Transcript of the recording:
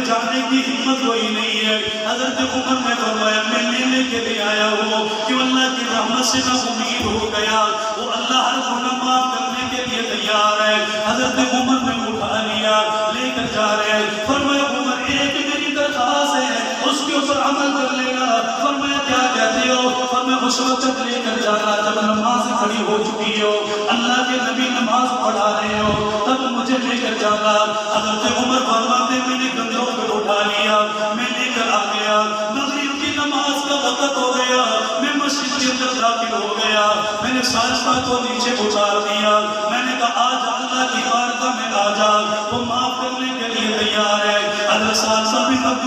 جانے کی ہمت کوئی نہیں ہے. حضرت عمر نے فرمایا میں لینے کے لیے آیا ہوں کہ اللہ کی رحمت سے میں امید ہو گیا, وہ اللہ ہر گناہ معاف کرنے کے لیے تیار ہے. حضرت عمر نے اٹھا لیا, لے کر جا رہے ہیں. فرمایا عمر ایک میری درخواست ہے, اس کے اوپر عمل کر لینا. فرمایا کیا کہتے ہو؟ فرمایا اس وقت لے کر جانا جب نماز کھڑی ہو چکی ہو, اللہ کے نبی نماز پڑھا رہے ہو, تب مجھے لے کر جانا. حضرت عمر فرماتے میں نے کندھوں پر اٹھا لیا, میں لے کر آ گیا. مغرب کی نماز کا وقت ہو گیا, میں مسجد کے اندر داخل ہو گیا. میں نے ساجدہ کو نیچے اتار دیا. میں نے کہا آج اللہ کی بارگاہ میں آ جا, وہ معاف کرنے کے لیے تیار ہے. حضرت ساجدہ بن عبد